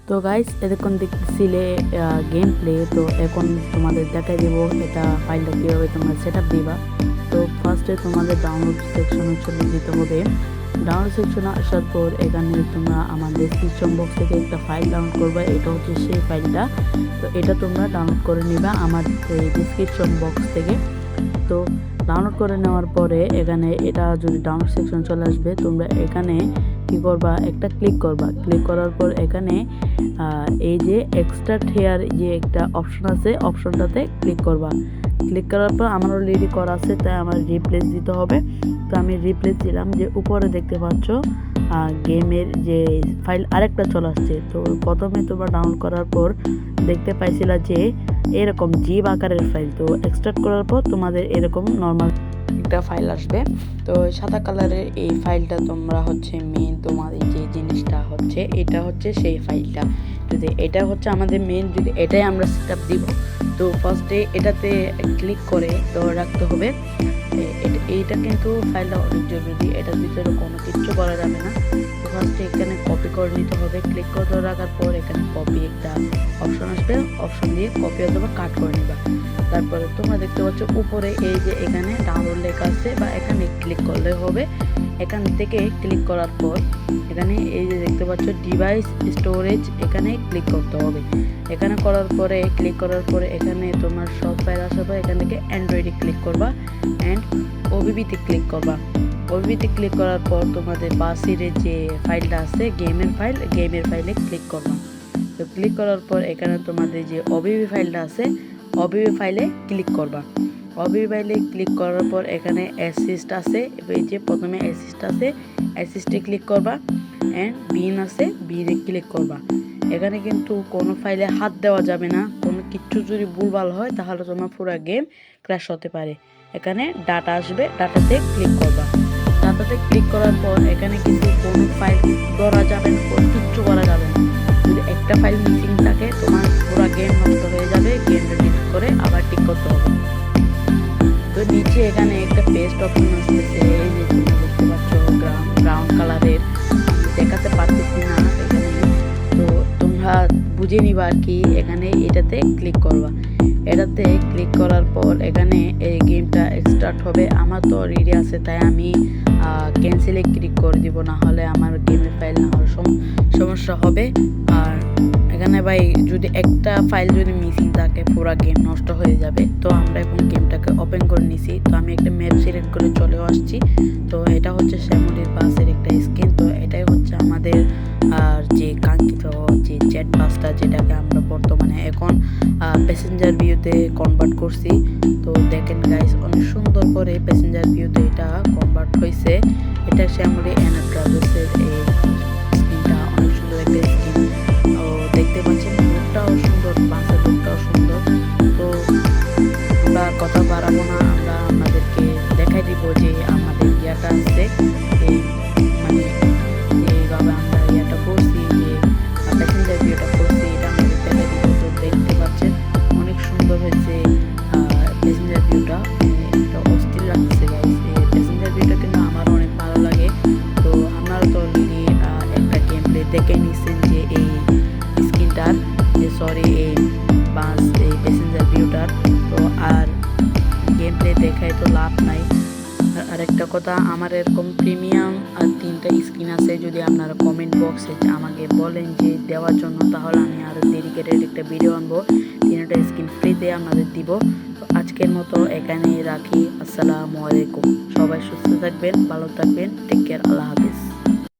তো গাইস এতক্ষণ দেখতেছিলে game play, তো এখন তোমাদের দেখাই দেবো এটা ফাইলটা কীভাবে তোমরা সেট আপ দিবা। তো ফার্স্টে তোমাদের ডাউনলোড সেকশনে চলে যেতে হবে। ডাউনলোড সেকশনে আসার পর এখানে তোমরা আমাদের ডেসক্রিপশন বক্স থেকে একটা ফাইল ডাউনলোড করবে, এটা হচ্ছে সেই ফাইলটা। তো এটা তোমরা ডাউনলোড করে নিবা আমার এই ডেসক্রিপশন বক্স থেকে। তো ডাউনলোড করে নেওয়ার পরে এখানে এটা যদি ডাউনলোড সেকশন চলে আসবে, তোমরা এখানে কী করবা, একটা ক্লিক করবা। ক্লিক করার পর এখানে এই যে এক্সট্রাক্ট হেয়ার যে একটা অপশন আছে, অপশনটাতে ক্লিক করবা। ক্লিক করার পর আমার অলরেডি করা আছে, তাই আমার রিপ্লেস দিতে হবে। তো আমি রিপ্লেস দিলাম। যে উপরে দেখতে পাচ্ছ গেমের যে ফাইল আরেকটা চলে আসছে। তো প্রথমে তোমরা ডাউনলোড করার পর দেখতে পাইছিলা যে এরকম জিপ আকারের ফাইল। তো এক্সট্রাক্ট করার পর তোমাদের এরকম নর্মাল একটা ফাইল আসবে। তো সাদা কালারের এই ফাইলটা তোমরা হচ্ছে মেন, তোমাদের যে জিনিসটা হচ্ছে এটা হচ্ছে সেই ফাইলটা। যদি এটা হচ্ছে আমাদের মেন, যদি এটাই আমরা সেট আপ দিব, তো ফার্স্টে এটাতে ক্লিক করে ধরে রাখতে হবে। এইটা কিন্তু ফাইলটা অনেক জরুরি, এটার ভিতরে কোনো কিচ্ছু করা যাবে না। তো ফার্স্টে এখানে কপি করে নিতে হবে। ক্লিক করে ধরে রাখার পর এখানে কপি একটা অপশন আসবে, অপশন দিয়ে কপি অথবা কাট করে নিবা। তারপরে তোমরা দেখতে পাচ্ছ উপরে এই যে এখানে ডাউনলোড লেখা আছে, বা এখানে ক্লিক করলে হবে। এখান থেকে ক্লিক করার পর এখানে এই যে দেখতে পাচ্ছ ডিভাইস স্টোরেজ, এখানে ক্লিক করতে হবে। এখানে করার পরে ক্লিক করার পরে এখানে তোমার সব ফাইল আসবে। এখান থেকে অ্যান্ড্রয়েডে ক্লিক করবা অ্যান্ড ওবিবিতে ক্লিক করবা। ওবিবিতে ক্লিক করার পর তোমাদের বাসিরের যে ফাইলটা আছে গেমের ফাইলে ক্লিক করবা। তো ক্লিক করার পর এখানে তোমাদের যে ওবিবি ফাইলটা আছে, ওবিবি ফাইলে ক্লিক করবা। ওবিবি ফাইলে ক্লিক করার পর এখানে অ্যাসিস্ট আছে, এই যে প্রথমে অ্যাসিস্ট আছে, অ্যাসিস্টে ক্লিক করবা অ্যান্ড বিন আছে, বিনে ক্লিক করবা। এখানে কিন্তু কোনো ফাইলে হাত দেওয়া যাবে না। কোনো কিচ্ছু যদি ভুলভাল হয় তাহলে তোমার পুরো গেম ক্র্যাশ হতে পারে। এখানে ডাটা আসবে, ডাটাতে ক্লিক করবা। ডাটাতে ক্লিক করার পর এখানে কিন্তু কোনো ফাইল ধরা যাবে না, কোনো কিচ্ছু করা যাবে না। যদি একটা ফাইল মিসিং থাকে তোমার পুরো গেম নষ্ট হয়ে যাবে। গেমটা ডিলিট করে আবার ঠিক করতে হবে। তো নিচে এখানে একটা পেস্ট অপশন আসতেছে, এই যে তোমরা দেখতে পাচ্ছ ব্রাউন কালারের, দেখাতে পারতেছি না এখানে। তো তোমরা বুঝে নিবা আর কি। এখানে এটাতে ক্লিক করবা। এটাতে ক্লিক করার পর এখানে এই গেমটা স্টার্ট হবে। আমার তো রেডি আছে, তাই আমি ক্যান্সেলে ক্লিক করে দিব, না হলে আমার গেমের ফাইল না হওয়ার সমস্যা হবে। আর এখানে ভাই যদি একটা ফাইল যদি মিসিং থাকে পুরো গেম নষ্ট হয়ে যাবে। তো আমরা এখন গেমটাকে ওপেন করে নিছি। তো আমি একটা ম্যাপ সিলেক্ট করে চলেও আসছি। তো এটা হচ্ছে শ্যামলির বাসের একটা স্ক্রিন। তো এটাই হচ্ছে আমাদের আর যে কাঙ্ক্ষিত যে চ্যাট বাসটা, যেটাকে আমরা বর্তমানে এখন প্যাসেঞ্জার ভিউতে কনভার্ট করছি। তো দেখেন গাইস, অনেক সুন্দর করে প্যাসেঞ্জার ভিউতে এটা কনভার্ট হয়েছে। এটা শ্যামলি এনার ট্রাভেলসের এই স্ক্রিনটা, অনেক সুন্দর একটা স্ক্রিন। তো দেখতে পাচ্ছেন লুকটাও সুন্দর, বাসের লুকটাও সুন্দর। তো আমরা কথা বাড়াবো না, আমরা আমাদেরকে দেখাই দিব যে আমাদের ইয়াটা আছে, এই মানে এইভাবে আমরা ইয়াটা করছি, যে প্যাসেঞ্জার ভিউটা করছি, এটা আমাদের দেখাই দিব। তো দেখতে পাচ্ছেন অনেক সুন্দর হয়েছে প্যাসেঞ্জার ভিউটা, এটা অস্থির লাগছে গাইস। প্যাসেঞ্জার ভিউটা কিন্তু আমার অনেক ভালো লাগে। তো আপনারা তো অলরেডি একটা গেম প্লে দেখে নিচ্ছেন যে এই স্ক্রিনটার, যে সরি এই বাস এই প্যাসেঞ্জার ভিউটার। তো আর গেম প্লে দেখায় তো লাভ নাই। আর একটা কথা, আমার এরকম প্রিমিয়াম আর 3টা স্ক্রিন আছে। যদি আপনারা কমেন্ট বক্সে আমাকে বলেন যে দেওয়ার জন্য, তাহলে আমি আরও ডেডিকেটেড একটা ভিডিও আনবো, 3টা স্ক্রিন ফ্রিতে আপনাদের দিব। তো আজকের মতো এখানেই রাখি। আসসালামু আলাইকুম। সবাই সুস্থ থাকবেন, ভালো থাকবেন, টেক কেয়ার, আল্লাহ হাফিজ।